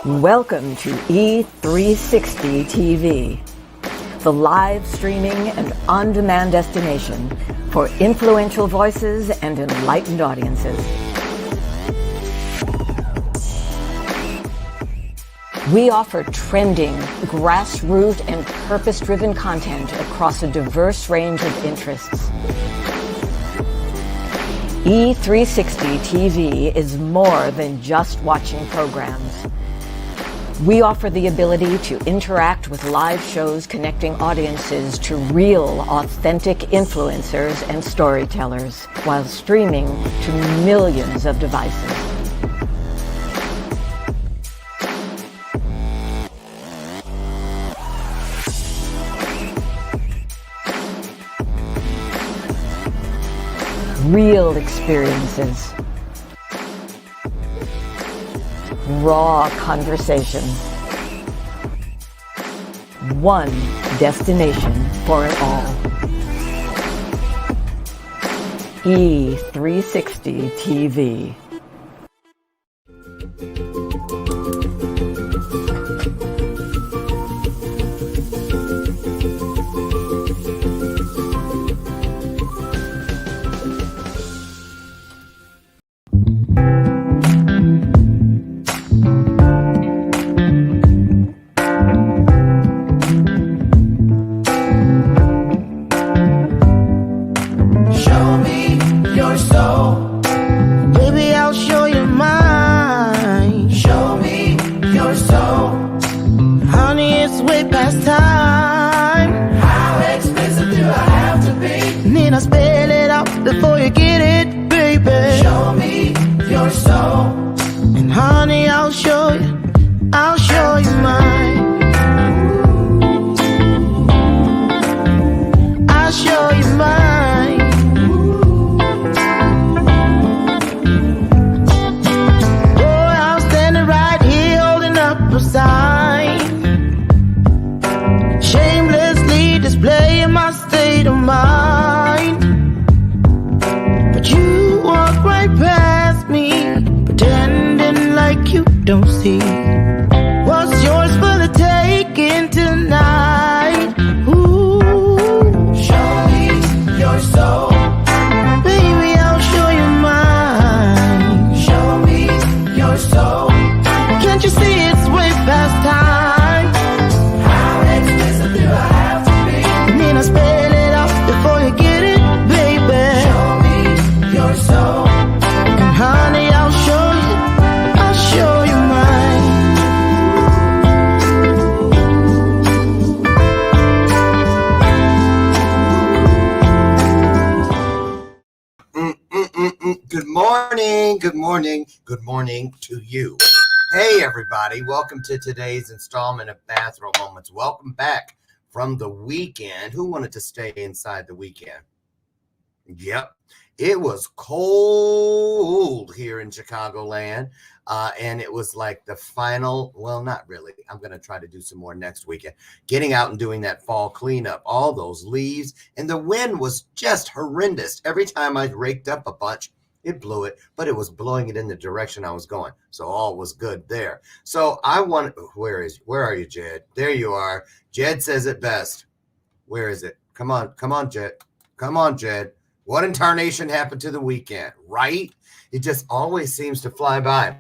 Welcome to E360 TV, the live streaming and on-demand destination for influential voices and enlightened audiences. We offer trending, grassroots, and purpose-driven content across a diverse range of interests. E360 TV is more than just watching programs. We offer the ability to interact with live shows connecting audiences to real, authentic influencers and storytellers while streaming to millions of devices. Real experiences. Raw conversation. One destination for it all. E360 TV. Don't see what's yours for the taking tonight. Ooh, show me your soul, baby. I'll show you mine. Show me your soul. Can't you see it's way past time? How expensive do I have to be? And then I spell it out before you get it, baby. Show me your soul, and honey, I'll show you. I'll show you. Good morning to you. Hey, everybody. Welcome to today's installment of Bathrobe Moments. Welcome back from the weekend. Who wanted to stay inside the weekend? Yep. It was cold here in Chicagoland, and it was like the final, well, not really. I'm going to try to do some more next weekend. Getting out and doing that fall cleanup, all those leaves, and the wind was just horrendous. Every time I raked up a bunch, it blew it, but it was blowing it in the direction I was going. So all was good there. So I want, where are you, Jed? There you are. Jed says it best. Where is it? Come on, Jed. Come on, Jed. What in tarnation happened to the weekend, right? It just always seems to fly by. A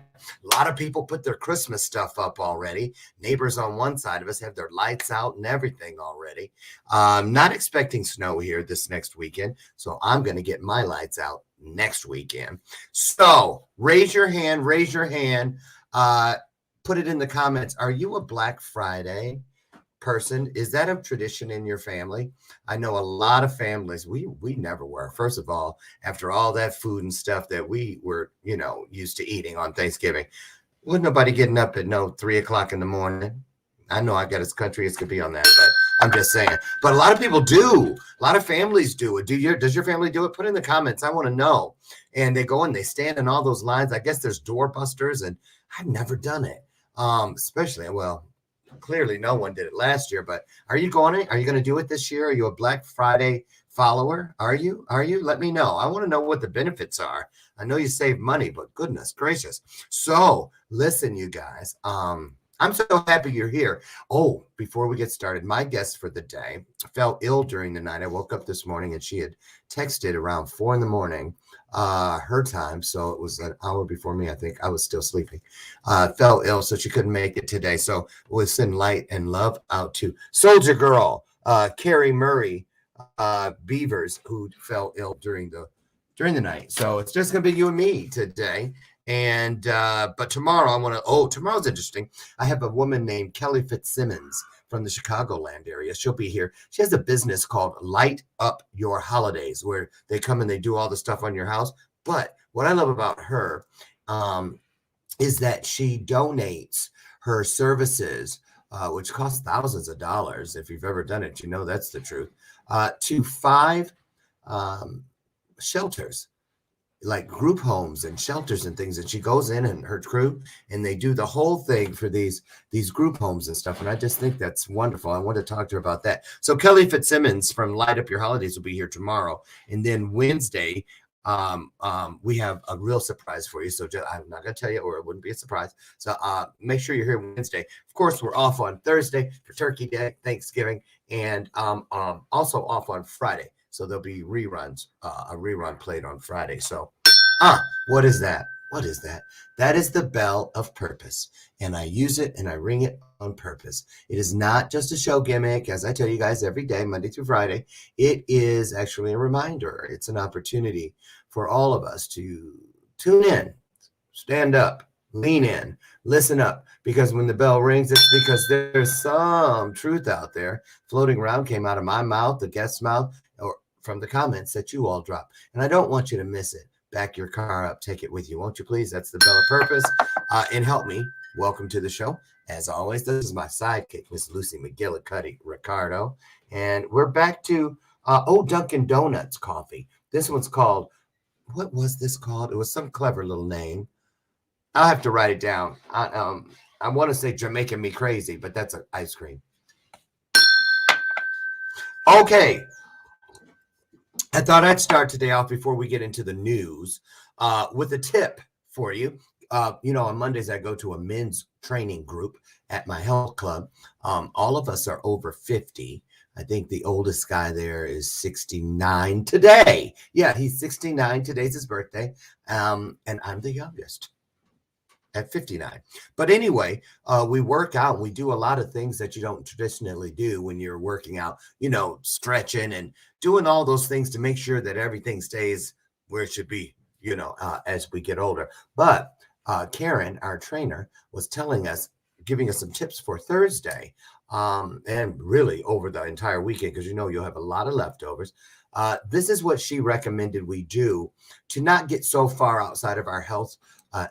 lot of people put their Christmas stuff up already. Neighbors on one side of us have their lights out and everything already. Not expecting snow here this next weekend, so I'm going to get my lights out next weekend. So raise your hand. Put it in the comments. Are you a Black Friday person? Is that a tradition in your family? I know a lot of families, we never were. First of all, after all that food and stuff that we were, used to eating on Thanksgiving, wasn't nobody getting up at 3 o'clock in the morning. I know I got as country as could be on that, but I'm just saying. But a lot of people do. A lot of families do it. Does your family do it? Put in the comments. I want to know. And they go and they stand in all those lines. I guess there's doorbusters, and I've never done it. Especially, well, clearly no one did it last year, but are you going to do it this year? Are you a Black Friday follower? Are you? Let me know. I want to know what the benefits are I know you save money, but goodness gracious. So listen, you guys, I'm so happy you're here. Oh, before we get started, my guest for the day fell ill during the night. I woke up this morning and she had texted around 4 a.m, her time. So it was an hour before me. I think I was still sleeping. Fell ill, so she couldn't make it today. So we'll send light and love out to Soldier Girl, Carrie Murray, Beavers, who fell ill during the night. So it's just gonna be you and me today. And but tomorrow tomorrow's interesting. I have a woman named Kelly Fitzsimmons from the Chicagoland area. She'll be here. She has a business called Light Up Your Holidays, where they come and they do all the stuff on your house. But what I love about her is that she donates her services, which cost thousands of dollars. If you've ever done it, you know that's the truth, to 5 shelters, like group homes and shelters and things. And she goes in and her crew, and they do the whole thing for these group homes and stuff. And I just think that's wonderful. I want to talk to her about that. So Kelly Fitzsimmons from Light Up Your Holidays will be here tomorrow. And then Wednesday, we have a real surprise for you. So I'm not going to tell you, or it wouldn't be a surprise. So make sure you're here Wednesday. Of course, we're off on Thursday for Turkey Day, Thanksgiving, and also off on Friday. So there'll be reruns, a rerun played on Friday. So, what is that? What is that? That is the bell of purpose. And I use it and I ring it on purpose. It is not just a show gimmick, as I tell you guys every day, Monday through Friday. It is actually a reminder. It's an opportunity for all of us to tune in, stand up, lean in, listen up, because when the bell rings, it's because there's some truth out there floating around, came out of my mouth, the guest's mouth, or from the comments that you all drop. And I don't want you to miss it. Back your car up, take it with you, won't you please? That's the bell of purpose. And help me. Welcome to the show. As always, this is my sidekick, Miss Lucy McGillicuddy Ricardo. And we're back to, Dunkin' Donuts coffee. This one's called, what was this called? It was some clever little name. I'll have to write it down. I want to say Jamaican Me Crazy, but that's an ice cream. Okay. I thought I'd start today off before we get into the news with a tip for you. On Mondays, I go to a men's training group at my health club. All of us are over 50. I think the oldest guy there is 69 today. Yeah, he's 69. Today's his birthday. And I'm the youngest at 59. But anyway, we work out. We do a lot of things that you don't traditionally do when you're working out, stretching and doing all those things to make sure that everything stays where it should be, as we get older. But Karen, our trainer, was giving us some tips for Thursday, and really over the entire weekend, because you'll have a lot of leftovers. This is what she recommended we do to not get so far outside of our health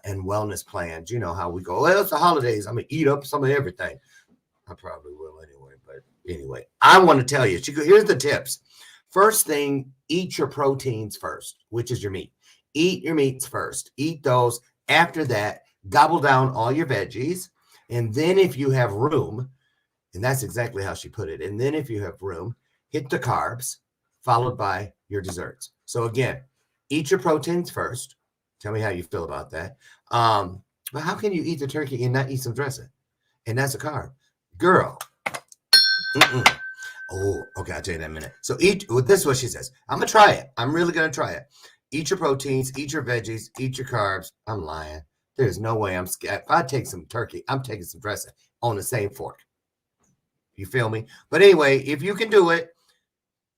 and wellness plans. You know how we go, well, it's the holidays, I'm going to eat up some of everything. I probably will anyway. But anyway, I want to tell you, here's the tips. First thing, eat your proteins first, which is your meat. Eat your meats first. Eat those. After that, gobble down all your veggies. And then if you have room, and that's exactly how she put it, and then if you have room, hit the carbs, followed by your desserts. So again, eat your proteins first. Tell me how you feel about that. But how can you eat the turkey and not eat some dressing? And that's a carb. Girl. Oh, okay, I'll tell you that in a minute. So this is what she says. I'm going to try it. I'm really going to try it. Eat your proteins, eat your veggies, eat your carbs. I'm lying. There's no way I'm scared. If I take some turkey, I'm taking some dressing on the same fork. You feel me? But anyway, if you can do it,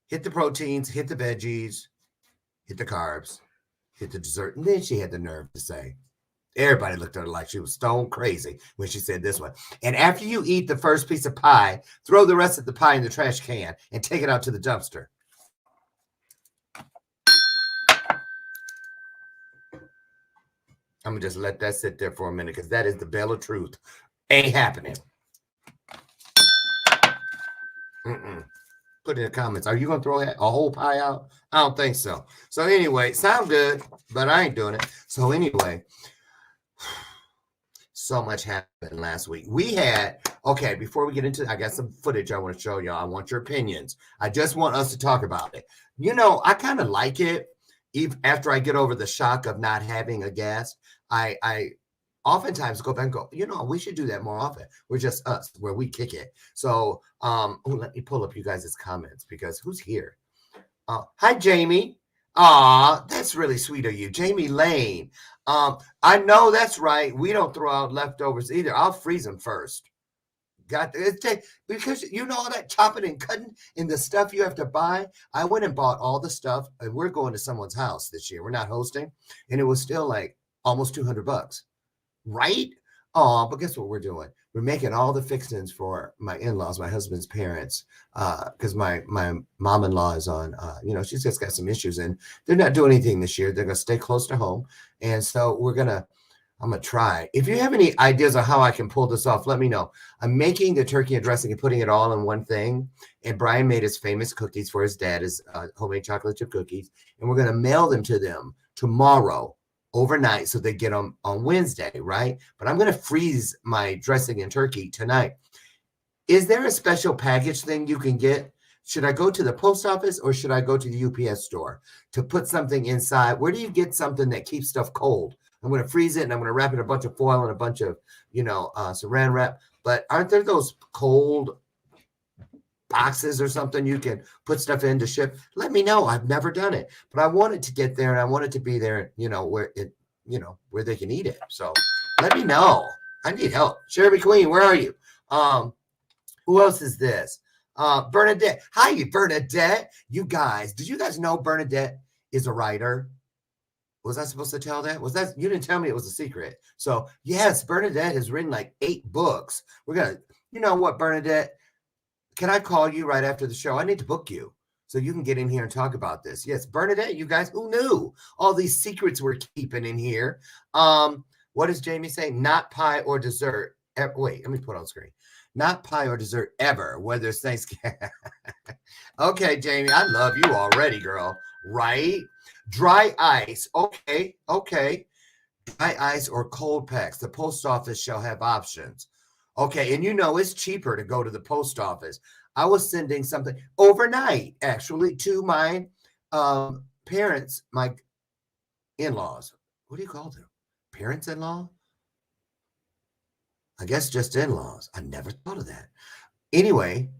hit the proteins, hit the veggies, hit the carbs, hit the dessert. And then she had the nerve to say, everybody looked at her like she was stone crazy when she said this one. And after you eat the first piece of pie, throw the rest of the pie in the trash can and take it out to the dumpster. I'm going to just let that sit there for a minute, because that is the bell of truth. Ain't happening. Put in the comments, are you going to throw a whole pie out? I don't think so. So anyway, sound good, but I ain't doing it. So anyway, so much happened last week. Before we get into it, I got some footage I want to show y'all. I want your opinions. I just want us to talk about it. I kind of like it. even after I get over the shock of not having a guest, I oftentimes go back and go, we should do that more often. We're just us, where we kick it. So let me pull up you guys' comments, because who's here? Hi, Jamie. Aw, that's really sweet of you. Jamie Lane. I know that's right. We don't throw out leftovers either. I'll freeze them first. Because all that chopping and cutting and the stuff you have to buy. I went and bought all the stuff, and we're going to someone's house this year. We're not hosting, and it was still like almost $200, right? Oh, but guess what we're doing? We're making all the fixings for my in-laws, my husband's parents, because my mom-in-law is on, she's just got some issues, and they're not doing anything this year. They're going to stay close to home, and so I'm going to try. If you have any ideas on how I can pull this off, let me know. I'm making the turkey and dressing and putting it all in one thing. And Brian made his famous cookies for his dad, his homemade chocolate chip cookies. And we're going to mail them to them tomorrow overnight, so they get them on Wednesday, right? But I'm going to freeze my dressing and turkey tonight. Is there a special package thing you can get? Should I go to the post office, or should I go to the UPS store to put something inside? Where do you get something that keeps stuff cold? I'm going to freeze it, and I'm going to wrap it in a bunch of foil and a bunch of, saran wrap. But aren't there those cold boxes or something you can put stuff in to ship? Let me know. I've never done it, but I want it to get there, and I want it to be there, where they can eat it. So let me know. I need help. Sherry Queen, where are you? Who else is this? Bernadette. Hi, Bernadette. You guys, did you guys know Bernadette is a writer? Was I supposed to tell that? You didn't tell me it was a secret. So yes, Bernadette has written like 8 books. You know what, Bernadette? Can I call you right after the show? I need to book you so you can get in here and talk about this. Yes, Bernadette, you guys, who knew all these secrets we're keeping in here? What does Jamie say? Not pie or dessert. Wait, let me put on screen. Not pie or dessert ever, whether it's Thanksgiving. Okay, Jamie, I love you already, girl. Right? Dry ice. Okay. Dry ice or cold packs. The post office shall have options. Okay, and it's cheaper to go to the post office. I was sending something overnight, actually, to my parents, my in-laws. What do you call them? Parents-in-law? I guess just in-laws. I never thought of that. Anyway.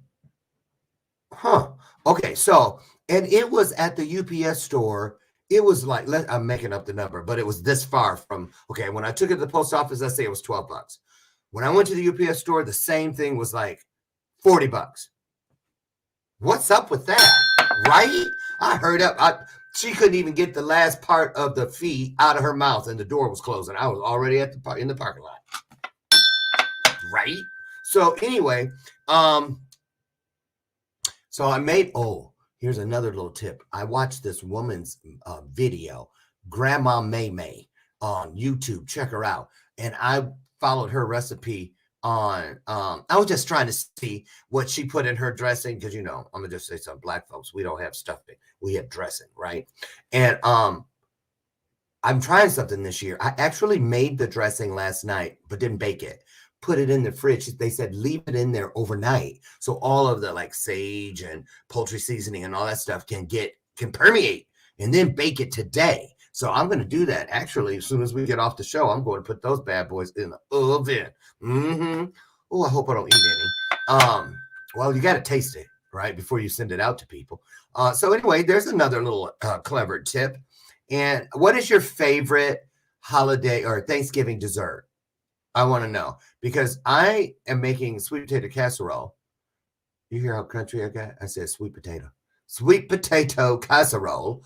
Okay, so, and it was at the UPS store. It was like, I'm making up the number, but it was this far from, okay, when I took it to the post office, let's say it was $12. When I went to the UPS store, the same thing was like $40. What's up with that? Right? I heard she couldn't even get the last part of the fee out of her mouth, and the door was closing. I was already in the parking lot. Right? So anyway, so I made, here's another little tip. I watched this woman's video, Grandma May May, on YouTube. Check her out. And I followed her recipe on, I was just trying to see what she put in her dressing, because, I'm going to just say something, Black folks, we don't have stuffing. We have dressing, right? And I'm trying something this year. I actually made the dressing last night, but didn't bake it. Put it in the fridge. They said leave it in there overnight, so all of the like sage and poultry seasoning and all that stuff can permeate, and then bake it today. So I'm going to do that. Actually, as soon as we get off the show, I'm going to put those bad boys in the oven. Oh, I hope I don't eat any. Well, you got to taste it, right, before you send it out to people. So anyway, there's another little clever tip. And what is your favorite holiday or Thanksgiving dessert? I want to know, because I am making sweet potato casserole. You hear how country I got? I said sweet potato casserole.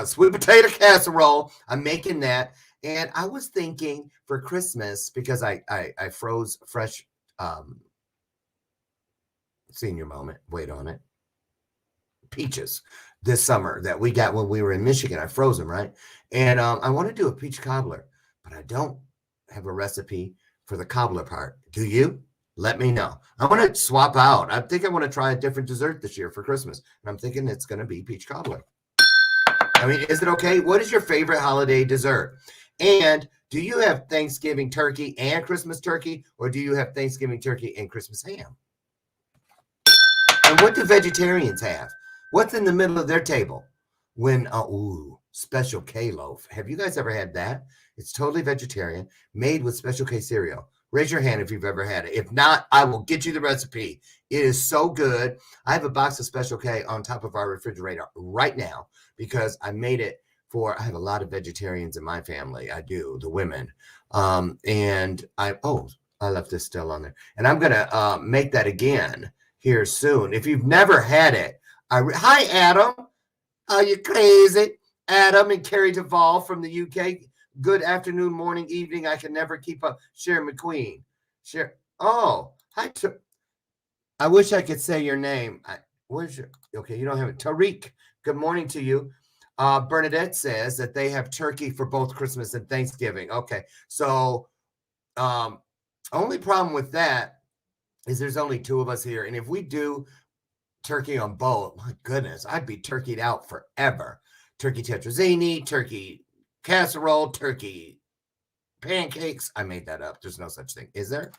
Sweet potato casserole. I'm making that. And I was thinking for Christmas, because I froze fresh senior moment. Wait on it. Peaches this summer that we got when we were in Michigan. I froze them, right? And I want to do a peach cobbler, but I don't have a recipe for the cobbler part. Do you? Let me know. I want to swap out. I think I want to try a different dessert this year for Christmas. And I'm thinking it's going to be peach cobbler. I mean, is it okay? What is your favorite holiday dessert? And do you have Thanksgiving turkey and Christmas turkey, or do you have Thanksgiving turkey and Christmas ham? And what do vegetarians have? What's in the middle of their table? When, Special K loaf. Have you guys ever had that? It's totally vegetarian, made with Special K cereal. Raise your hand if you've ever had it. If not, I will get you the recipe. It is so good. I have a box of Special K on top of our refrigerator right now because I made it for, I have a lot of vegetarians in my family. I do, the women. And I left this still on there. And I'm going to make that again here soon. If you've never had it, hi, Adam. Are you crazy? Adam and Carrie Duvall from the UK. Good afternoon, morning, evening. I can never keep up. Sharon McQueen. Hi. I wish I could say your name. Okay, you don't have it. Tariq, good morning to you. Bernadette says that they have turkey for both Christmas and Thanksgiving. Okay, so only problem with that is there's only two of us here. And if we do turkey on both, my goodness, I'd be turkeyed out forever. Turkey tetrazzini, turkey casserole, turkey pancakes. I made that up. There's no such thing. Is there?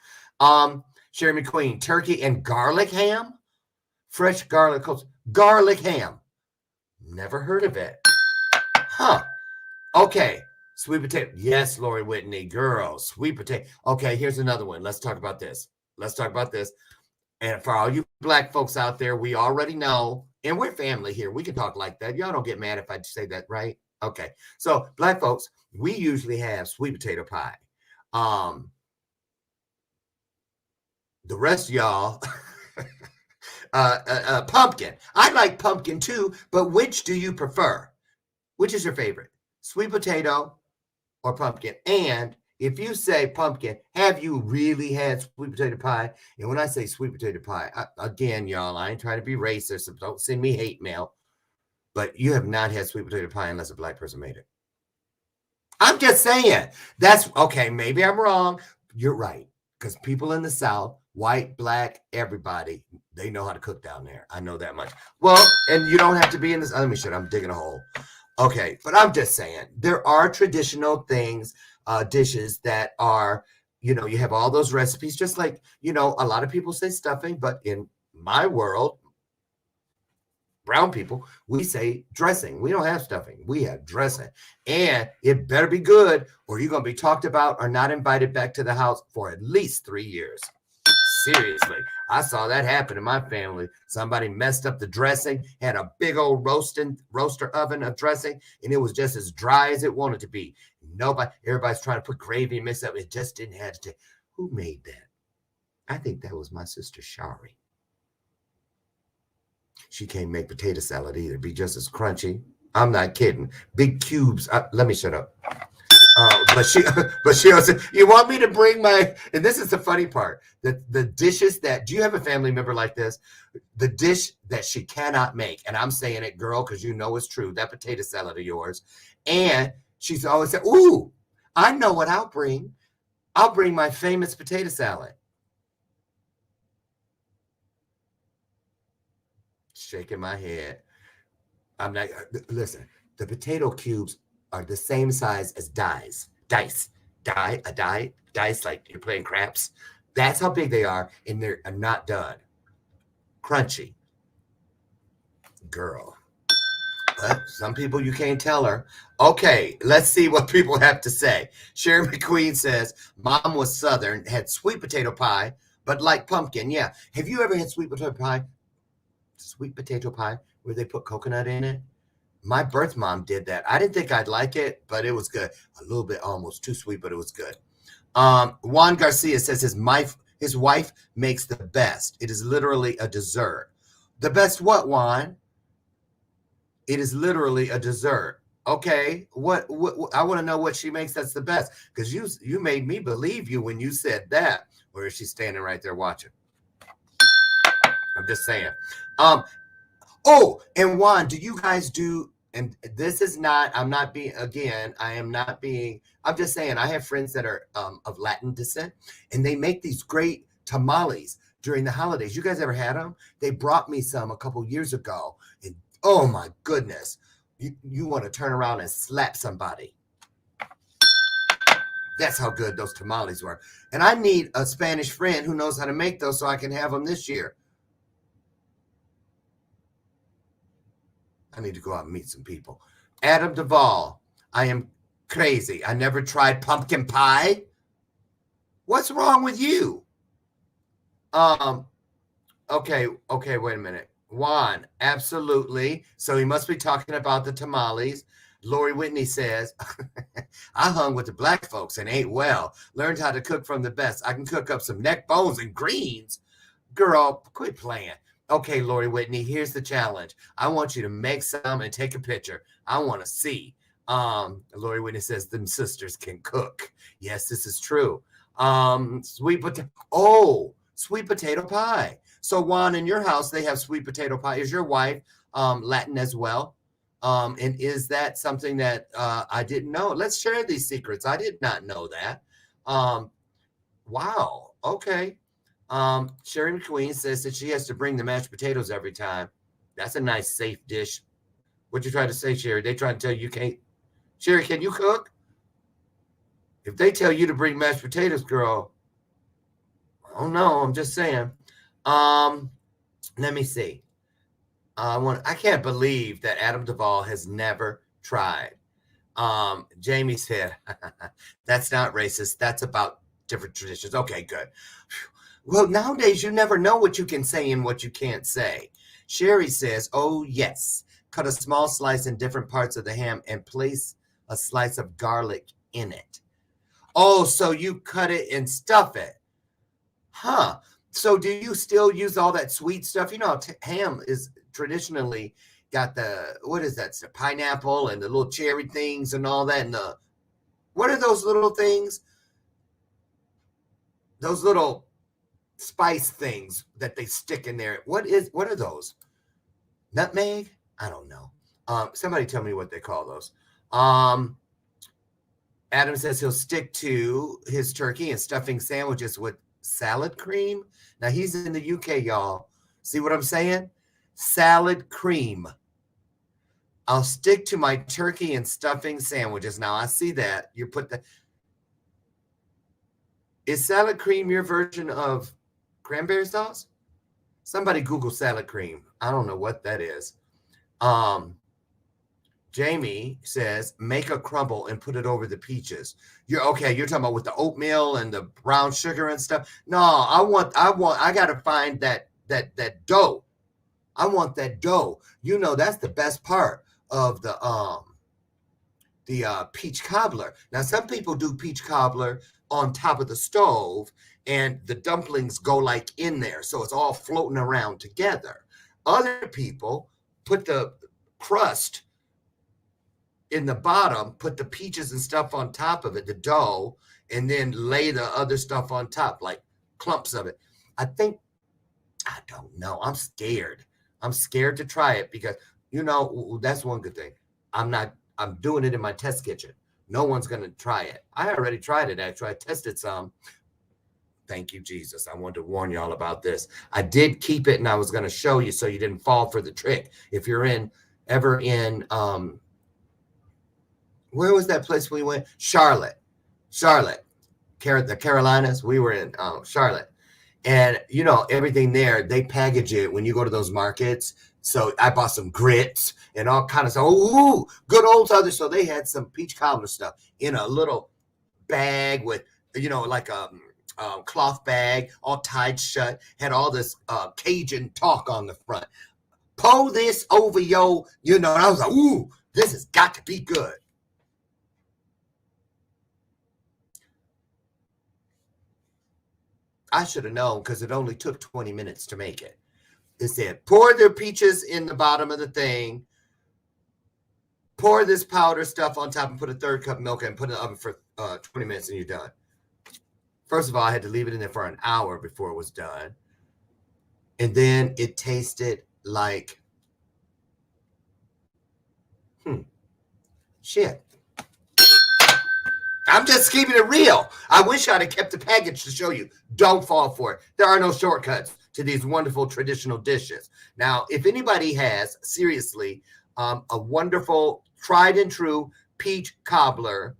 Sherry McQueen, turkey and garlic ham? Fresh garlic ham. Never heard of it. Huh. Okay. Sweet potato. Yes, Lori Whitney. Girl, sweet potato. Okay, here's another one. Let's talk about this. And for all you Black folks out there, we already know, and we're family here. We can talk like that. Y'all don't get mad if I say that, right? Okay. So Black folks, we usually have sweet potato pie. The rest of y'all, pumpkin. I like pumpkin too, but which do you prefer? Which is your favorite? Sweet potato or pumpkin? And if you say pumpkin, have you really had sweet potato pie? And when I say sweet potato pie, again, y'all, I ain't trying to be racist, so don't send me hate mail, but you have not had sweet potato pie unless a Black person made it. I'm just saying. That's okay. Maybe I'm wrong. You're right. Because people in the South, white, Black, everybody, they know how to cook down there. I know that much. Well, and you don't have to be in this. Let me shut. I'm digging a hole. Okay. But I'm just saying there are traditional things, dishes that are, you have all those recipes, just like, a lot of people say stuffing, but in my world, brown people, we say dressing. We don't have stuffing. We have dressing. And it better be good or you're going to be talked about or not invited back to the house for at least 3 years. Seriously. I saw that happen in my family. Somebody messed up the dressing, had a big old roaster oven of dressing, and it was just as dry as it wanted to be. Everybody's trying to put gravy and mix up. It just didn't have to. Who made that? I think that was my sister, Shari. She can't make potato salad either. Be just as crunchy. I'm not kidding. Big cubes. Let me shut up. But she also, you want me to bring and this is the funny part, the dishes that, do you have a family member like this? The dish that she cannot make, and I'm saying it, girl, because you know it's true, that potato salad of yours. And she's always said, ooh, I know what I'll bring. I'll bring my famous potato salad. Shaking my head. I'm not, listen, the potato cubes are the same size as dice, like you're playing craps. That's how big they are, and they're not done. Crunchy. Girl. But some people you can't tell her. Okay, let's see what people have to say. Sharon McQueen says, Mom was Southern, had sweet potato pie, but like pumpkin. Yeah. Have you ever had sweet potato pie? Sweet potato pie where they put coconut in it? My birth mom did that. I didn't think I'd like it, but it was good. A little bit almost too sweet, but it was good. Juan Garcia says his wife makes the best. It is literally a dessert. The best what, Juan? It is literally a dessert. Okay, what I want to know what she makes that's the best, because you made me believe you when you said that. Or is she standing right there watching? I'm just saying. Oh, and Juan, do you guys do, and this is not, I'm just saying, I have friends that are of Latin descent, and they make these great tamales during the holidays. You guys ever had them? They brought me some a couple years ago, and oh my goodness, you want to turn around and slap somebody. That's how good those tamales were. And I need a Spanish friend who knows how to make those so I can have them this year. I need to go out and meet some people. Adam Duvall, I am crazy. I never tried pumpkin pie. What's wrong with you? Okay, wait a minute. Juan, absolutely. So he must be talking about the tamales. Lori Whitney says, I hung with the black folks and ate well. Learned how to cook from the best. I can cook up some neck bones and greens. Girl, quit playing. Okay, Lori Whitney, here's the challenge. I want you to make some and take a picture. I want to see. Lori Whitney says, them sisters can cook. Yes, this is true. Sweet potato pie. So Juan, in your house, they have sweet potato pie. Is your wife Latin as well? And is that something that I didn't know? Let's share these secrets. I did not know that. Wow. Okay. Sherry McQueen says that she has to bring the mashed potatoes every time. That's a nice, safe dish. What you trying to say, Sherry? They trying to tell you can't. Sherry, can you cook? If they tell you to bring mashed potatoes, girl, I don't know. I'm just saying. Let me see. I can't believe that Adam Duvall has never tried. Jamie said, that's not racist. That's about different traditions. Okay, good. Well, nowadays you never know what you can say and what you can't say. Sherry says, oh, yes. Cut a small slice in different parts of the ham and place a slice of garlic in it. Oh, so you cut it and stuff it. Huh. So do you still use all that sweet stuff? You know, ham is traditionally got the, what is that? It's the pineapple and the little cherry things and all that. And what are those little things? Those little spice things that they stick in there. What are those? Nutmeg? I don't know. Somebody tell me what they call those. Adam says he'll stick to his turkey and stuffing sandwiches with salad cream. Now he's in the UK, y'all. See what I'm saying? Salad cream. I'll stick to my turkey and stuffing sandwiches. Now I see that. You put the... Is salad cream your version of cranberry sauce? Somebody Google salad cream. I don't know what that is. Jamie says, make a crumble and put it over the peaches. You're talking about with the oatmeal and the brown sugar and stuff. No, I gotta find that dough. I want that dough. You know, that's the best part of the peach cobbler. Now, some people do peach cobbler on top of the stove and the dumplings go like in there. So it's all floating around together. Other people put the crust in the bottom, put the peaches and stuff on top of it, the dough, and then lay the other stuff on top, like clumps of it. I don't know. I'm scared. I'm scared to try it because, you know, that's one good thing. I'm doing it in my test kitchen. No one's going to try it. I already tried it, actually. I tested some. Thank you, Jesus. I wanted to warn y'all about this. I did keep it, and I was going to show you so you didn't fall for the trick. If you're ever in, where was that place we went? Charlotte, the Carolinas. We were in Charlotte. And, you know, everything there, they package it when you go to those markets. So I bought some grits and all kind of stuff. Ooh, good old Southern. So they had some peach cobbler stuff in a little bag with, you know, like a cloth bag, all tied shut, had all this Cajun talk on the front. Pour this over and I was like, ooh, this has got to be good. I should have known because it only took 20 minutes to make it. It said, pour the peaches in the bottom of the thing, pour this powder stuff on top and put a 1/3 cup of milk and put it in the oven for 20 minutes and you're done. First of all, I had to leave it in there for an hour before it was done. And then it tasted like, shit. I'm just keeping it real. I wish I'd have kept the package to show you. Don't fall for it. There are no shortcuts to these wonderful traditional dishes. Now, if anybody has, seriously, a wonderful, tried and true peach cobbler,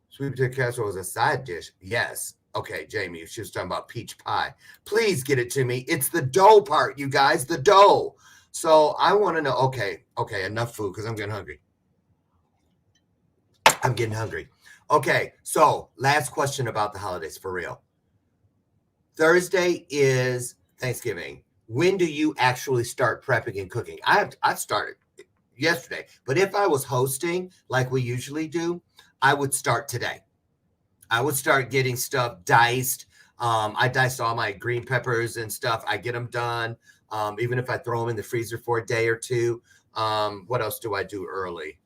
sweet potato casserole is a side dish. Yes. Okay, Jamie, she was talking about peach pie. Please get it to me. It's the dough part, you guys, the dough. So I want to know, okay, enough food because I'm getting hungry. I'm getting hungry. Okay, so last question about the holidays for real. Thursday is Thanksgiving. When do you actually start prepping and cooking? I started yesterday, but if I was hosting like we usually do, I would start today. I would start getting stuff diced. I diced all my green peppers and stuff. I get them done. Even if I throw them in the freezer for a day or two. What else do I do early?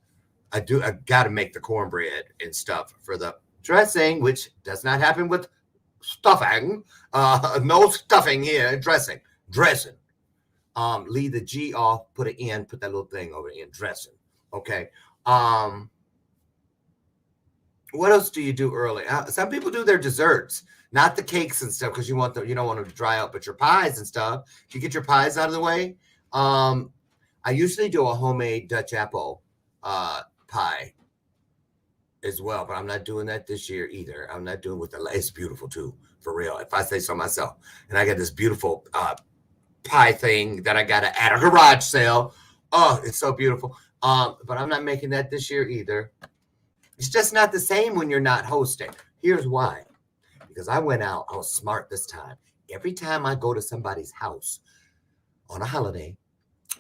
I got to make the cornbread and stuff for the dressing, which does not happen with stuffing. No stuffing here. Dressing. Leave the G off, put it in, put that little thing over in dressing. Okay. What else do you do early? Some people do their desserts, not the cakes and stuff, because you don't want them to dry out, but your pies and stuff. Do you get your pies out of the way? I usually do a homemade Dutch apple pie as well, but I'm not doing that this year either. I'm not doing it's beautiful too, for real. If I say so myself. And I got this beautiful pie thing that I got at a garage sale. Oh, it's so beautiful. But I'm not making that this year either. It's just not the same when you're not hosting. Here's why. Because I went out, I was smart this time. Every time I go to somebody's house on a holiday,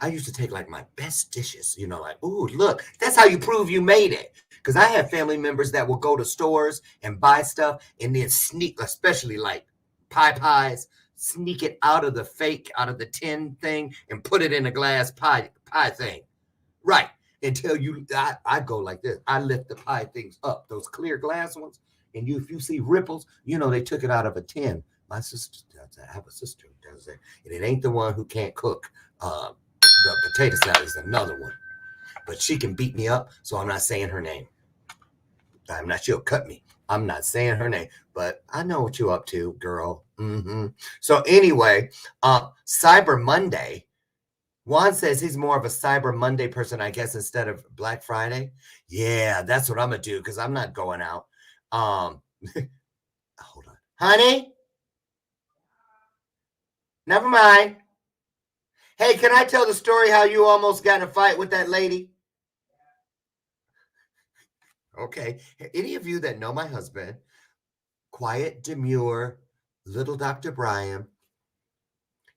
I used to take like my best dishes, like, ooh, look, that's how you prove you made it. Because I have family members that will go to stores and buy stuff and then sneak, especially like pies, sneak it out of the tin thing and put it in a glass pie thing. Right. Until I go like this. I lift the pie things up, those clear glass ones. And if you see ripples, they took it out of a tin. My sister does that. I have a sister who does that. And it ain't the one who can't cook. The potato salad is another one. But she can beat me up, so I'm not saying her name. She'll cut me. I'm not saying her name, but I know what you're up to, girl. Mm-hmm. So anyway, Cyber Monday. Juan says he's more of a Cyber Monday person, I guess, instead of Black Friday. Yeah, that's what I'm going to do because I'm not going out. Hold on. Honey? Never mind. Hey, can I tell the story how you almost got in a fight with that lady? Okay. Any of you that know my husband, quiet, demure, little Dr. Brian,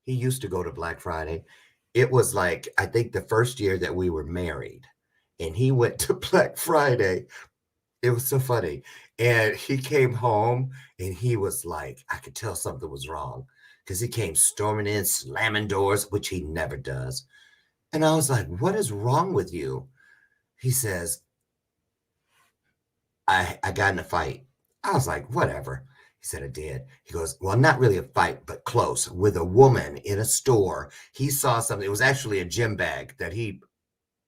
he used to go to Black Friday. It was like, I think the first year that we were married and he went to Black Friday. It was so funny. And he came home and he was like, I could tell something was wrong because he came storming in, slamming doors, which he never does. And I was like, what is wrong with you? He says, I got in a fight. I was like, whatever. He said, I did. He goes, well, not really a fight, but close, with a woman in a store. He saw something. It was actually a gym bag that he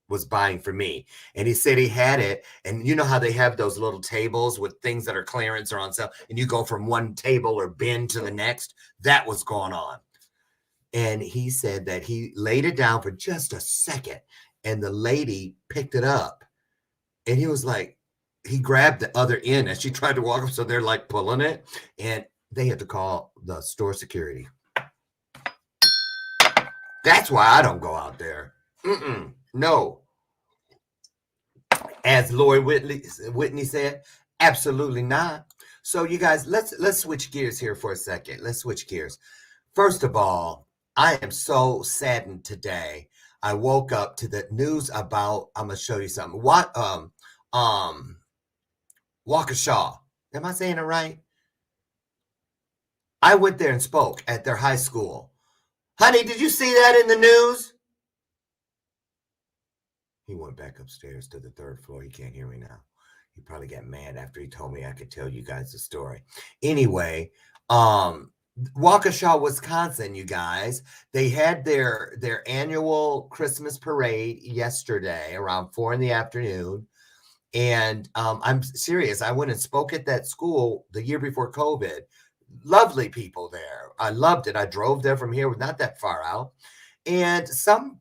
was buying for me. And he said he had it. And you know how they have those little tables with things that are clearance or on sale, and you go from one table or bin to the next? That was going on. And he said that he laid it down for just a second, and the lady picked it up. And he was like, he grabbed the other end as she tried to walk up. So they're like pulling it, and they had to call the store security. That's why I don't go out there. No. As Lori Whitney said, absolutely not. So you guys, let's switch gears here for a second. Let's switch gears. First of all, I am so saddened today. I woke up to the news about, I'm going to show you something. Waukesha. Am I saying it right? I went there and spoke at their high school. Honey, did you see that in the news? He went back upstairs to the third floor. He can't hear me now. He probably got mad after he told me I could tell you guys the story. Anyway, Waukesha, Wisconsin, you guys, they had their annual Christmas parade yesterday around 4 p.m. And I'm serious. I went and spoke at that school the year before COVID. Lovely people there. I loved it. I drove there from here, not that far out. And some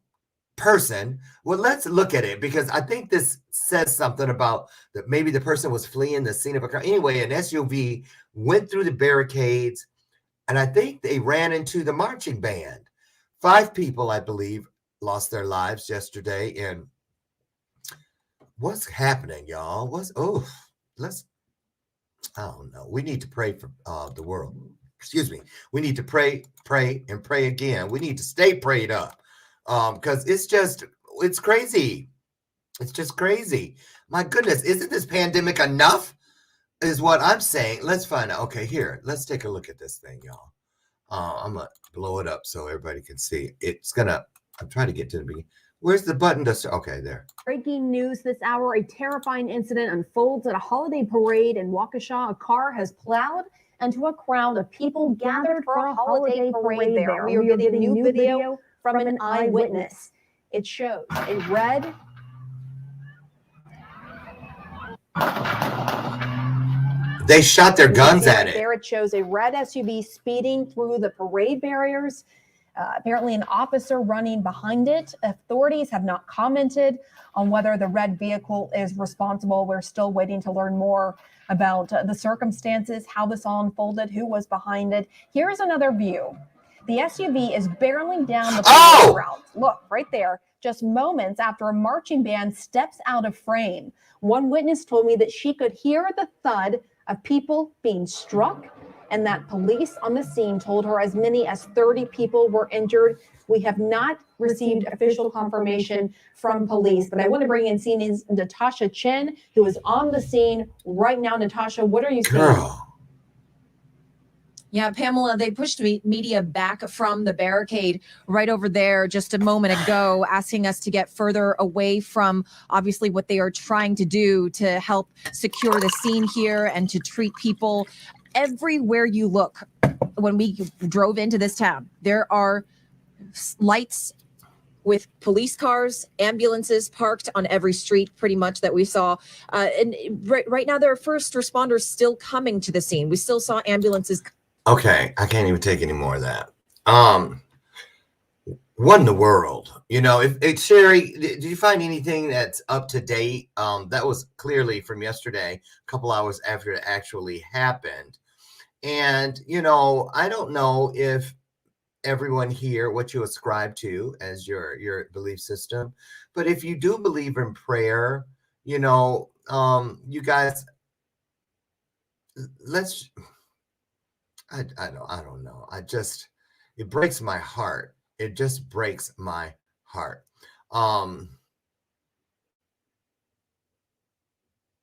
person, well, let's look at it because I think this says something about that. Maybe the person was fleeing the scene of a crime. Anyway, an SUV went through the barricades, and I think they ran into the marching band. 5 people, I believe, lost their lives yesterday in What's happening, y'all? Let's, I don't know. We need to pray for the world. Excuse me. We need to pray, and pray again. We need to stay prayed up. Because it's crazy. It's just crazy. My goodness, isn't this pandemic enough? Is what I'm saying. Let's find out. Okay, here, let's take a look at this thing, y'all. I'm gonna blow it up so everybody can see. I'm trying to get to the beginning. Where's the button to start? Okay, there. Breaking news this hour, a terrifying incident unfolds at a holiday parade in Waukesha. A car has plowed into a crowd of people gathered for a holiday parade there. We are getting new video from an eyewitness. It shows a red They shot their guns at it. There it shows a red SUV speeding through the parade barriers. Apparently an officer running behind it. Authorities have not commented on whether the red vehicle is responsible. We're still waiting to learn more about the circumstances, how this all unfolded, who was behind it. Here's another view. The SUV is barreling down the parade route. Look, right there, just moments after a marching band steps out of frame. One witness told me that she could hear the thud of people being struck, and that police on the scene told her as many as 30 people were injured. We have not received official confirmation from police, but I want to bring in CNN's Natasha Chen, who is on the scene right now. Natasha, what are you seeing? Girl. Yeah, Pamela, they pushed media back from the barricade right over there just a moment ago, asking us to get further away from obviously what they are trying to do to help secure the scene here and to treat people. Everywhere you look, when we drove into this town, there are lights with police cars, ambulances parked on every street pretty much that we saw. And right now, there are first responders still coming to the scene. We still saw ambulances. Okay, I can't even take any more of that. What in the world? You know, if Sherry, did you find anything that's up to date? That was clearly from yesterday, a couple hours after it actually happened. And, you know, I don't know if everyone here, what you ascribe to as your belief system, but if you do believe in prayer, you know, you guys, let's, I don't know. It breaks my heart. It just breaks my heart.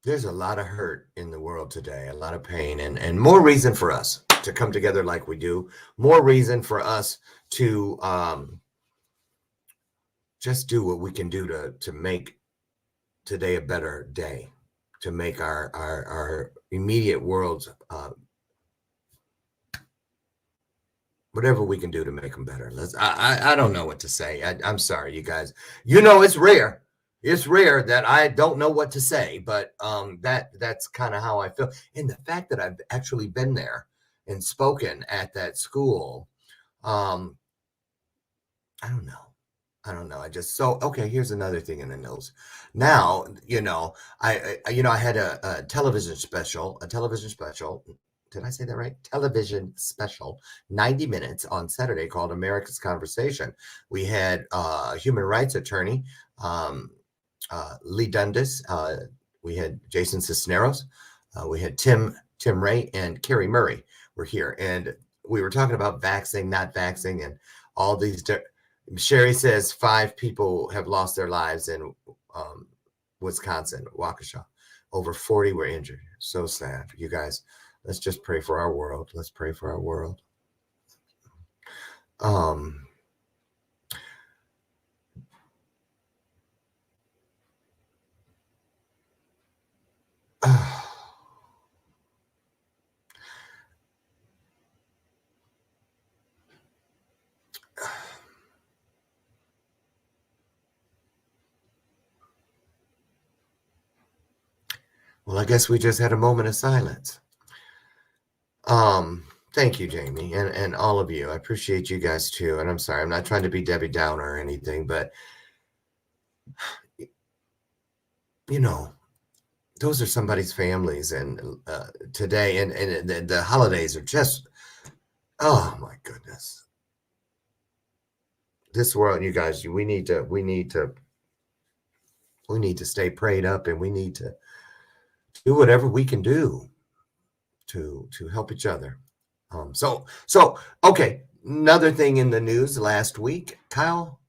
There's a lot of hurt in the world today, a lot of pain, and more reason for us to come together like we do. More reason for us to just do what we can do to make today a better day, to make our immediate worlds whatever we can do to make them better. I don't know what to say. I'm sorry, you guys. You know, it's rare. It's rare that I don't know what to say, but that's kind of how I feel. And the fact that I've actually been there and spoken at that school, I don't know. Okay, here's another thing in the news. Now, you know, I had a television special. Did I say that right? Television special, 90 minutes on Saturday called America's Conversation. We had human rights attorney, Lee Dundas. We had Jason Cisneros. We had Tim Ray and Carrie Murray were here. And we were talking about vaxxing, not vaxxing, and all these. Sherry says 5 people have lost their lives in Wisconsin, Waukesha. Over 40 were injured. So sad. You guys, let's just pray for our world. Let's pray for our world. Well, I guess we just had a moment of silence. Thank you, Jamie, and all of you. I appreciate you guys too. And I'm sorry, I'm not trying to be Debbie Downer or anything, but you know, those are somebody's families, and today and the holidays are just, oh my goodness. This world, you guys, we need to We need to stay prayed up, and we need to do whatever we can do to help each other. So okay. Another thing in the news last week, Kyle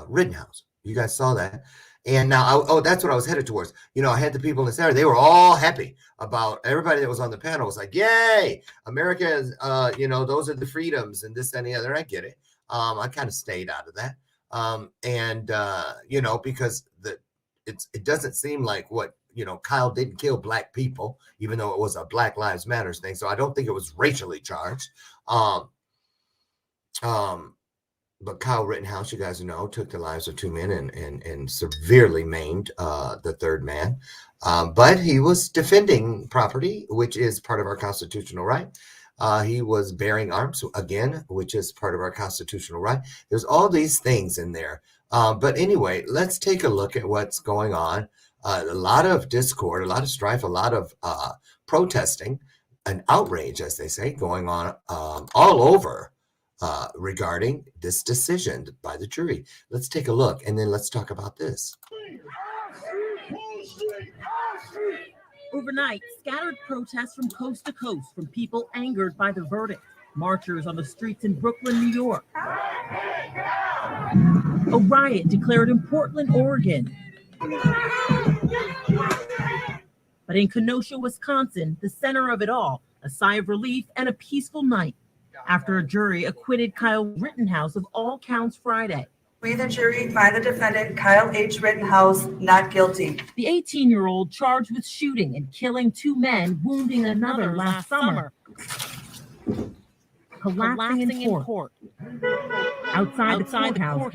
Rittenhouse. You guys saw that. And now, that's what I was headed towards. I had the people in the center. They were all happy about everybody that was on the panel was like, yay, America is, those are the freedoms and this and the other. I get it. I kind of stayed out of that. Because it doesn't seem like Kyle didn't kill black people, even though it was a Black Lives Matters thing. So I don't think it was racially charged. But Kyle Rittenhouse, you guys know, took the lives of 2 men and severely maimed the third man. But he was defending property, which is part of our constitutional right. He was bearing arms, again, which is part of our constitutional right. There's all these things in there. But anyway, let's take a look at what's going on. A lot of discord, a lot of strife, a lot of protesting and outrage, as they say, going on all over. Regarding this decision by the jury. Let's take a look, and then let's talk about this. Overnight, scattered protests from coast to coast from people angered by the verdict. Marchers on the streets in Brooklyn, New York. A riot declared in Portland, Oregon. But in Kenosha, Wisconsin, the center of it all, a sigh of relief and a peaceful night after a jury acquitted Kyle Rittenhouse of all counts Friday. We, the jury, find the defendant, Kyle H. Rittenhouse, not guilty. The 18-year-old charged with shooting and killing 2 men, wounding another last summer. Collapsing in court. Outside the courthouse,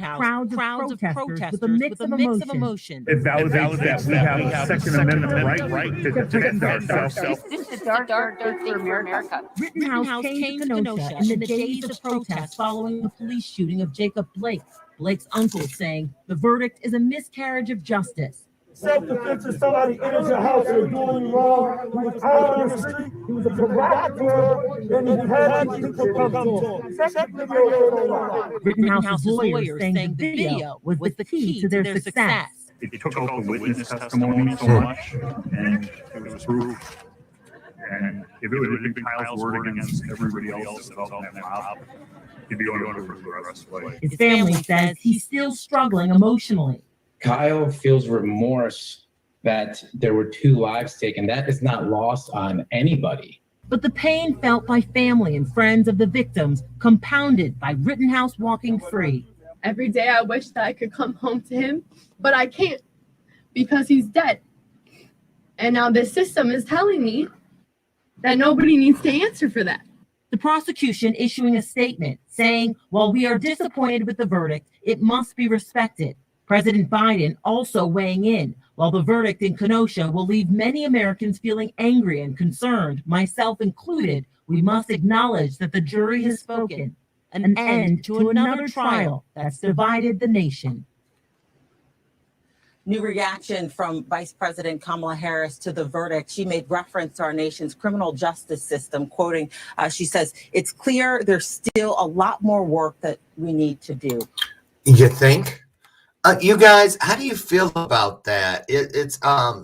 crowds of protesters with a mix of emotion. It validates that we have a Second Amendment right to defend ourselves. This is a dark day for America. Rittenhouse came to Kenosha in the days of protest following the police shooting of Jacob Blake. Blake's uncle saying the verdict is a miscarriage of justice. Self-defense is somebody enters your house and doing you wrong. He was out on the street. He was a provocateur, and he had people come to him. Rittenhouse's lawyers saying the video was the key to their success. It took out the witness testimony so much, and it was proof. And if it would have been Kyle's word against everybody else that was out in that mob, he'd be going to prison for the rest of his life. His family says he's still struggling emotionally. Kyle feels remorse that there were 2 lives taken. That is not lost on anybody. But the pain felt by family and friends of the victims, compounded by Rittenhouse walking free. Every day I wish that I could come home to him, but I can't because he's dead. And now this system is telling me that nobody needs to answer for that. The prosecution issuing a statement saying, while we are disappointed with the verdict, it must be respected. President Biden also weighing in, while the verdict in Kenosha will leave many Americans feeling angry and concerned, myself included, we must acknowledge that the jury has spoken. An end to another trial that's divided the nation. New reaction from Vice President Kamala Harris to the verdict. She made reference to our nation's criminal justice system, quoting, she says, "It's clear there's still a lot more work that we need to do." You think? You guys, how do you feel about that? It's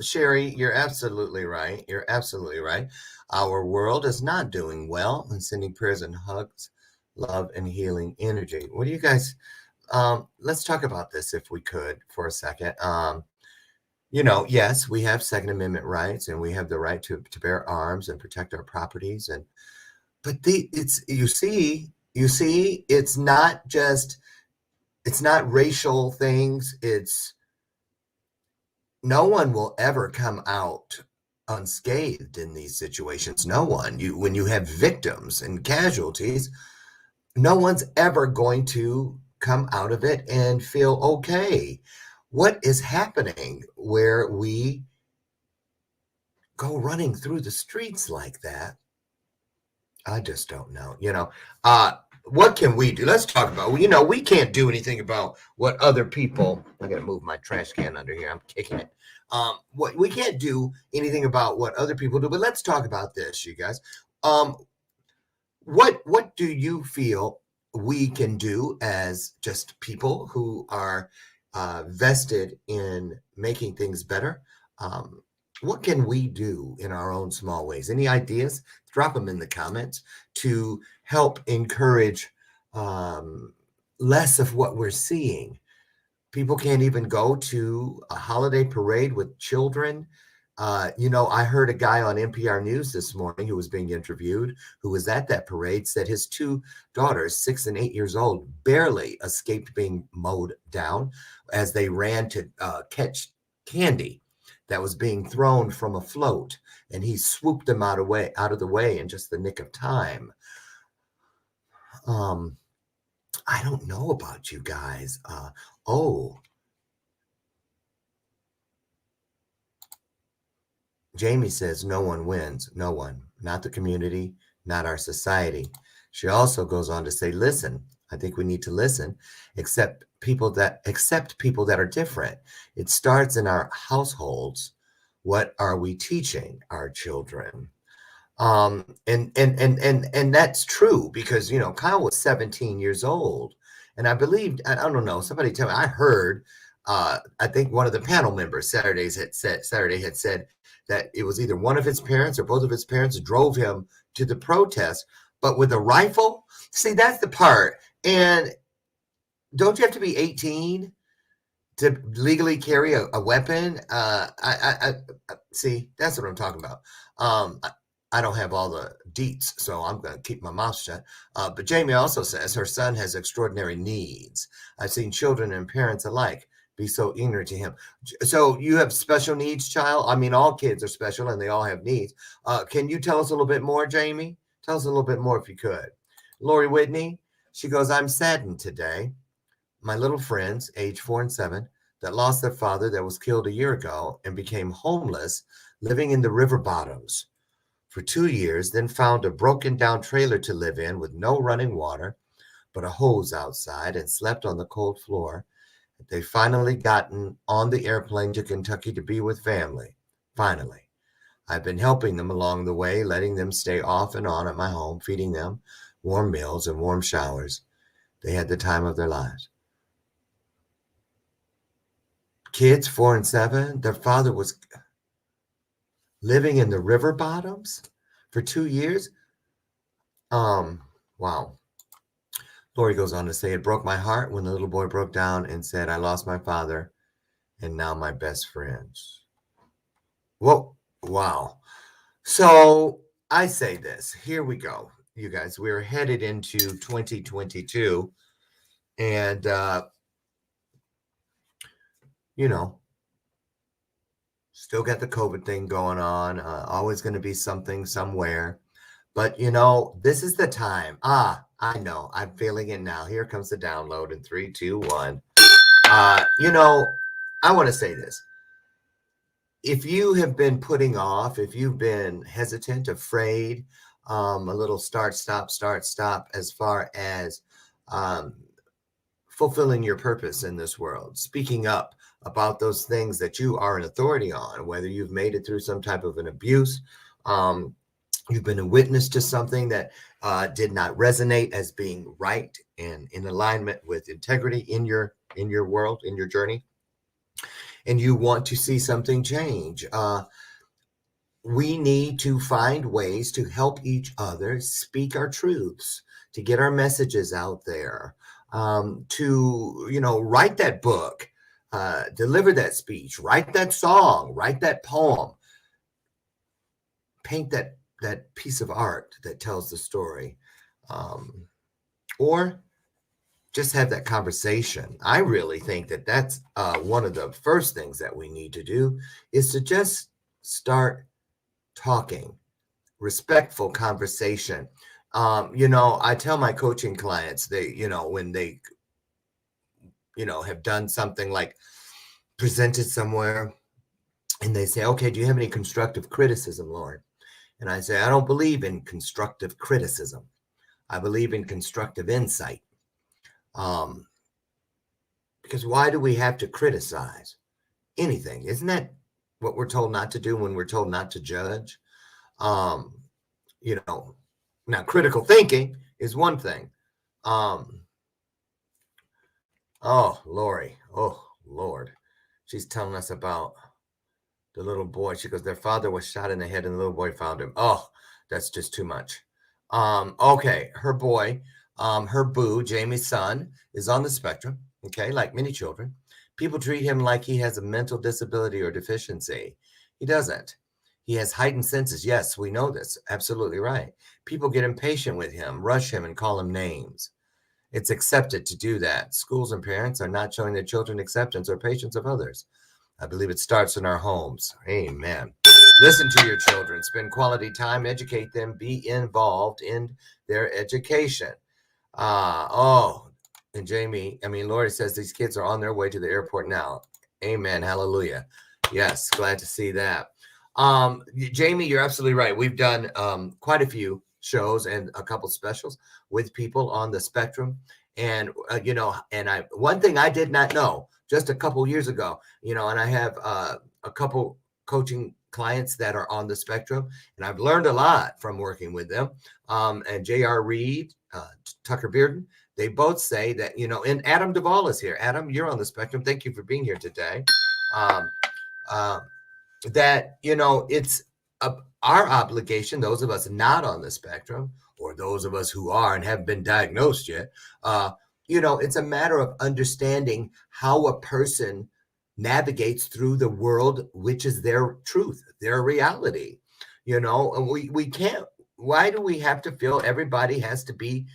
Sherry, you're absolutely right. You're absolutely right. Our world is not doing well, and sending prayers and hugs, love, and healing energy. What do you guys? Let's talk about this if we could for a second. Yes, we have Second Amendment rights, and we have the right to bear arms and protect our properties. But it's not racial things. No one will ever come out unscathed in these situations. No one. When you have victims and casualties, no one's ever going to come out of it and feel okay. What is happening where we go running through the streets like that? I just don't know. What can we do? Let's talk about, we can't do anything about what other people, I got to move my trash can under here. I'm kicking it. We can't do anything about what other people do, but let's talk about this, you guys. What do you feel we can do as just people who are vested in making things better. What can we do in our own small ways? Any ideas? Drop them in the comments to help encourage less of what we're seeing. People can't even go to a holiday parade with children. I heard a guy on NPR News this morning who was being interviewed, who was at that parade, said his two daughters, 6 and 8 years old, barely escaped being mowed down as they ran to catch candy that was being thrown from a float, and he swooped them out of the way in just the nick of time. I don't know about you guys. Jamie says no one wins. No one. Not the community, not our society. She also goes on to say, listen, I think we need to listen, accept people that are different. It starts in our households. What are we teaching our children? And that's true because, Kyle was 17 years old. And I believed, I don't know, somebody tell me, I heard, I think one of the panel members Saturday had said that it was either one of his parents or both of his parents drove him to the protest, but with a rifle. See, that's the part. And don't you have to be 18 to legally carry a weapon? I see, that's what I'm talking about. I don't have all the deets, so I'm going to keep my mouth shut. But Jamie also says her son has extraordinary needs. I've seen children and parents alike be so ignorant to him. So you have special needs, child? I mean, all kids are special and they all have needs. Can you tell us a little bit more, Jamie? Tell us a little bit more if you could. Lori Whitney, she goes, I'm saddened today. My little friends, age 4 and 7, that lost their father that was killed a year ago and became homeless, living in the river bottoms for 2 years, then found a broken down trailer to live in with no running water, but a hose outside, and slept on the cold floor. They finally gotten on the airplane to Kentucky to be with family. Finally. I've been helping them along the way, letting them stay off and on at my home, feeding them warm meals and warm showers. They had the time of their lives. Kids 4 and 7, their father was living in the river bottoms for 2 years. Wow. Lori goes on to say, it broke my heart when the little boy broke down and said, I lost my father and now my best friends. Whoa. Wow. So I say this, here we go, you guys, we're headed into 2022 and, still got the COVID thing going on. Always going to be something somewhere. But, this is the time. I know. I'm feeling it now. Here comes the download in 3, 2, 1. I want to say this. If you have been putting off, if you've been hesitant, afraid, a little start, stop as far as fulfilling your purpose in this world, speaking up about those things that you are an authority on, whether you've made it through some type of an abuse, you've been a witness to something that did not resonate as being right and in alignment with integrity in your world, in your journey, and you want to see something change. We need to find ways to help each other speak our truths, to get our messages out there, to, write that book, deliver that speech, write that song, write that poem, paint that piece of art that tells the story, or just have that conversation. I really think that that's one of the first things that we need to do is to just start talking, respectful conversation. I tell my coaching clients, they, when they, have done something like presented somewhere and they say, okay, do you have any constructive criticism, Lauren? And I say, I don't believe in constructive criticism. I believe in constructive insight. Because why do we have to criticize anything? Isn't that what we're told not to do when we're told not to judge? Now critical thinking is one thing. Oh, Lori. Oh, Lord. She's telling us about the little boy. She goes, their father was shot in the head and the little boy found him. Oh, that's just too much. Okay, her boy, her boo, Jamie's son, is on the spectrum, okay, like many children. People treat him like he has a mental disability or deficiency. He doesn't. He has heightened senses. Yes, we know this. Absolutely right. People get impatient with him, rush him, and call him names. It's accepted to do that. Schools and parents are not showing their children acceptance or patience of others. I believe it starts in our homes. Amen. Listen to your children. Spend quality time. Educate them. Be involved in their education. And Lori says these kids are on their way to the airport now. Amen. Hallelujah. Yes, glad to see that. Jamie, you're absolutely right. We've done quite a few shows and a couple specials with people on the spectrum. And, one thing I did not know just a couple years ago, and I have a couple coaching clients that are on the spectrum, and I've learned a lot from working with them. And J.R. Reed, Tucker Bearden, they both say that, and Adam Duvall is here. Adam, you're on the spectrum. Thank you for being here today. That, it's our obligation, those of us not on the spectrum, or those of us who are and haven't been diagnosed yet, it's a matter of understanding how a person navigates through the world, which is their truth, their reality, and we can't, why do we have to feel everybody has to be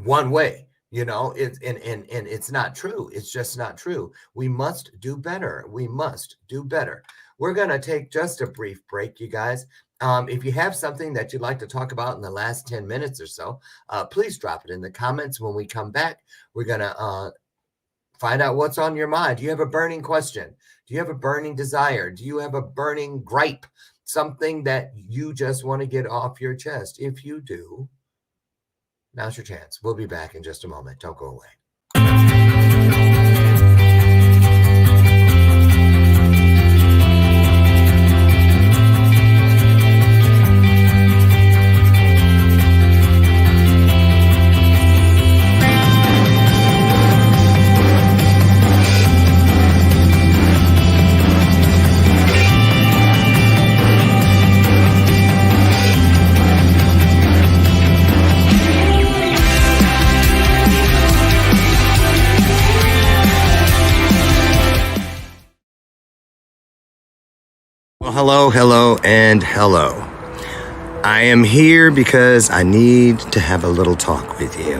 one way? It's not true. It's just not true. We must do better. We're going to take just a brief break, you guys. If you have something that you'd like to talk about in the last 10 minutes or so, please drop it in the comments. When we come back, we're going to find out what's on your mind. Do you have a burning question? Do you have a burning desire? Do you have a burning gripe? Something that you just want to get off your chest? If you do, now's your chance. We'll be back in just a moment. Don't go away. Well, hello. I am here because I need to have a little talk with you.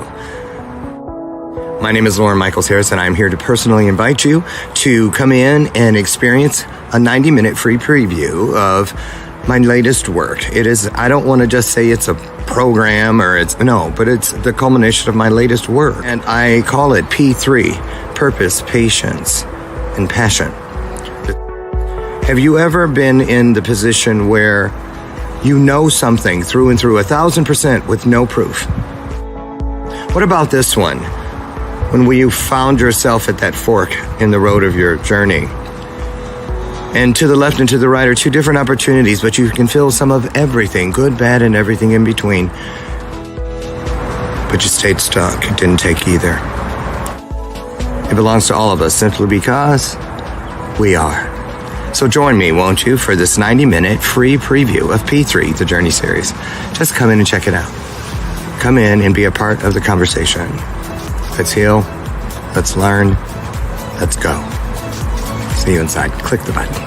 My name is Lauren Michaels Harris, and I'm here to personally invite you to come in and experience a 90-minute free preview of my latest work. I don't want to just say it's a program but it's the culmination of my latest work. And I call it P3, Purpose, Patience, and Passion. Have you ever been in the position where you know something through and through 1,000% with no proof? What about this one? When you found yourself at that fork in the road of your journey, and to the left and to the right are two different opportunities, but you can feel some of everything, good, bad, and everything in between. But you stayed stuck. It didn't take either. It belongs to all of us simply because we are. So join me, won't you, for this 90-minute free preview of P3, the Journey series. Just come in and check it out. Come in and be a part of the conversation. Let's heal. Let's learn. Let's go. See you inside. Click the button.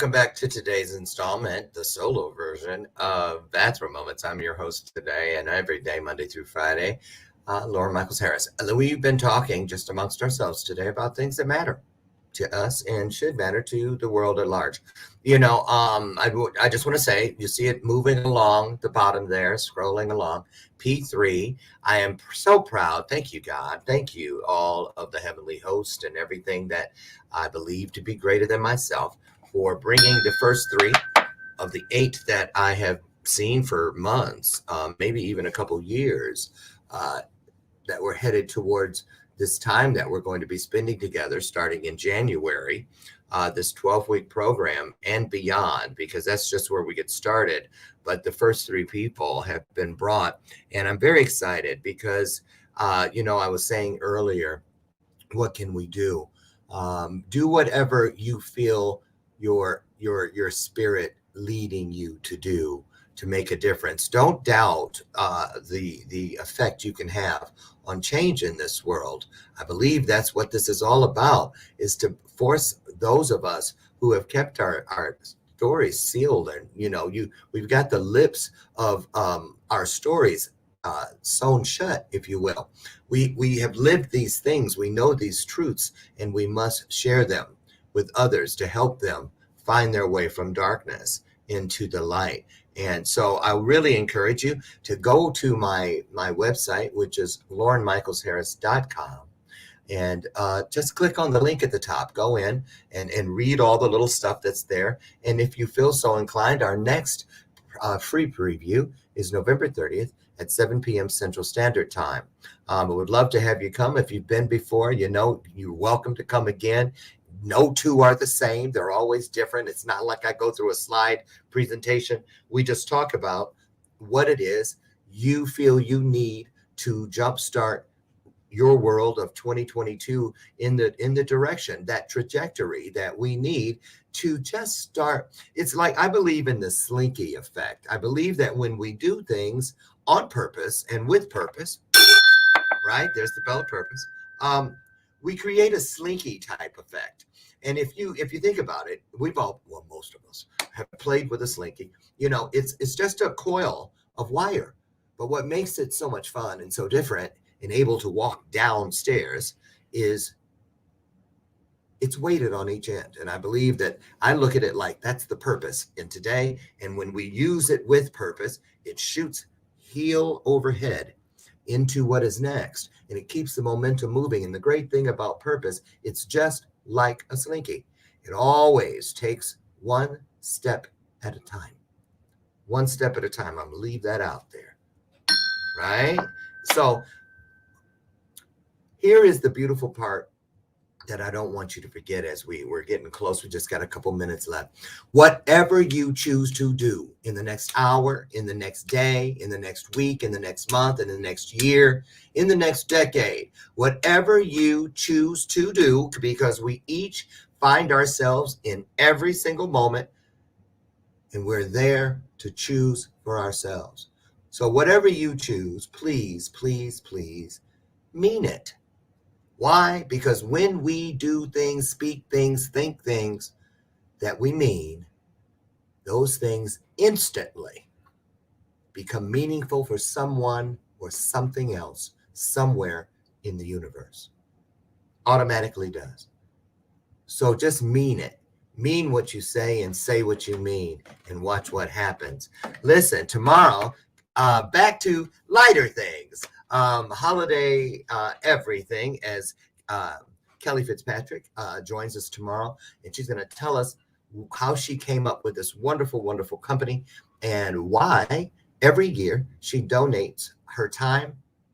Welcome back to today's installment, the solo version of Bathrobe Moments. I'm your host today and every day, Monday through Friday, Lauren Michaels Harris. We've been talking just amongst ourselves today about things that matter to us and should matter to the world at large. You know, I just want to say, you see it moving along the bottom there, scrolling along, P3. I am so proud. Thank you, God. Thank you, all of the heavenly host and everything that I believe to be greater than myself, for bringing the first 3 of the 8 that I have seen for months, maybe even a couple years, that we're headed towards this time that we're going to be spending together starting in January, this 12-week program and beyond, because that's just where we get started. But the first 3 people have been brought, and I'm very excited because, you know, I was saying earlier, what can we do? Do whatever you feel your spirit leading you to do to make a difference. Don't doubt the effect you can have on change in this world. I believe that's what this is all about, is to force those of us who have kept our stories sealed, and we've got the lips of our stories sewn shut, if you will. We have lived these things, we know these truths, and we must share them with others to help them find their way from darkness into the light. And so I really encourage you to go to my website, which is laurenmichaelsharris.com, and just click on the link at the top. Go in and read all the little stuff that's there. And if you feel so inclined, our next free preview is November 30th at 7 p.m. Central Standard Time. I would love to have you come. If you've been before, you know you're welcome to come again. No 2 are the same. They're always different. It's not like I go through a slide presentation. We just talk about what it is you feel you need to jumpstart your world of 2022 in the direction, that trajectory that we need to just start. It's like, I believe in the slinky effect. I believe that when we do things on purpose and with purpose, right? There's the bell of purpose. We create a slinky type effect. And if you think about it, most of us have played with a slinky. You know, it's just a coil of wire. But what makes it so much fun and so different and able to walk downstairs is it's weighted on each end. And I believe that, I look at it like that's the purpose in today. And when we use it with purpose, it shoots heel overhead into what is next, and it keeps the momentum moving. And the great thing about purpose, it's just like a slinky. It always takes one step at a time. One step at a time. I'm gonna leave that out there, right? So here is the beautiful part that I don't want you to forget as we're getting close. We just got a couple minutes left. Whatever you choose to do in the next hour, in the next day, in the next week, in the next month, in the next year, in the next decade, whatever you choose to do, because we each find ourselves in every single moment, and we're there to choose for ourselves. So whatever you choose, please, please, please mean it. Why? Because when we do things, speak things, think things that we mean, those things instantly become meaningful for someone or something else somewhere in the universe. Automatically does. So just mean it. Mean what you say and say what you mean, and watch what happens. Listen, tomorrow, back to lighter things. Holiday everything, as Kelly Fitzpatrick joins us tomorrow, and she's going to tell us how she came up with this wonderful, wonderful company, and why every year she donates her time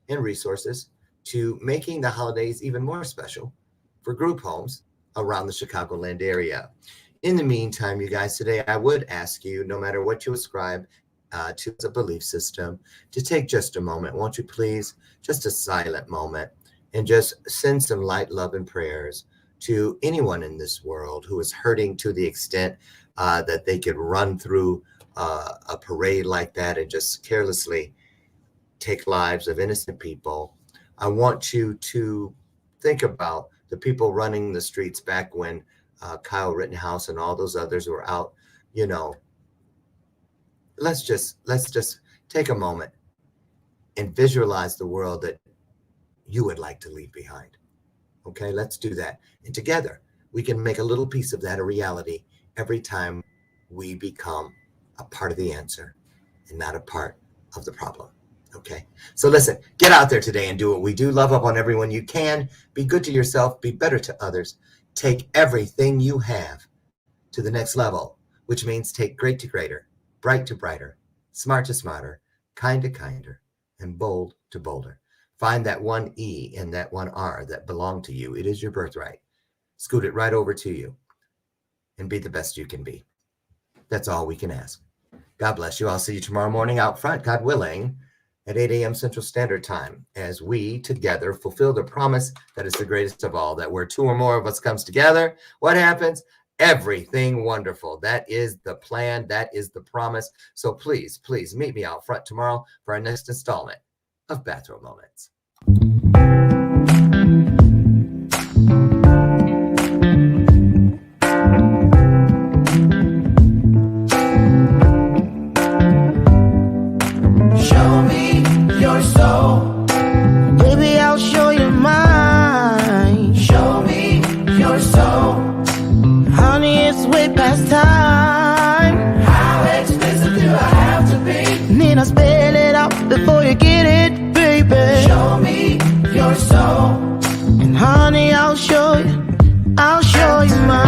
and resources to making the holidays even more special for group homes around the Chicagoland area. In the meantime, you guys, today I would ask you, no matter what you ascribe to as a belief system, to take just a moment, won't you please? Just a silent moment, and just send some light, love, and prayers to anyone in this world who is hurting to the extent that they could run through a parade like that and just carelessly take lives of innocent people. I want you to think about the people running the streets back when Kyle Rittenhouse and all those others who are out, you know, let's just take a moment and visualize the world that you would like to leave behind. Okay, let's do that. And together we can make a little piece of that a reality every time we become a part of the answer and not a part of the problem. Okay, so listen, get out there today and do what we do. Love up on everyone you can. Be good to yourself. Be better to others. Take everything you have to the next level, which means take great to greater, bright to brighter, smart to smarter, kind to kinder, and bold to bolder. Find that one E and that one R that belong to you. It is your birthright. Scoot it right over to you and be the best you can be. That's all we can ask. God bless you. I'll see you tomorrow morning out front, God willing, at 8 a.m. Central Standard Time, as we together fulfill the promise that is the greatest of all, that where two or more of us comes together, what happens? Everything wonderful. That is the plan. That is the promise. So please, please meet me out front tomorrow for our next installment of Bathrobe Moments. Show me your soul. Baby, I'll show you mine. Show me your soul. Honey, it's way past time. How expensive do I have to be? Need I spell it out before you get it, baby? Show me your soul. And honey, I'll show you mine.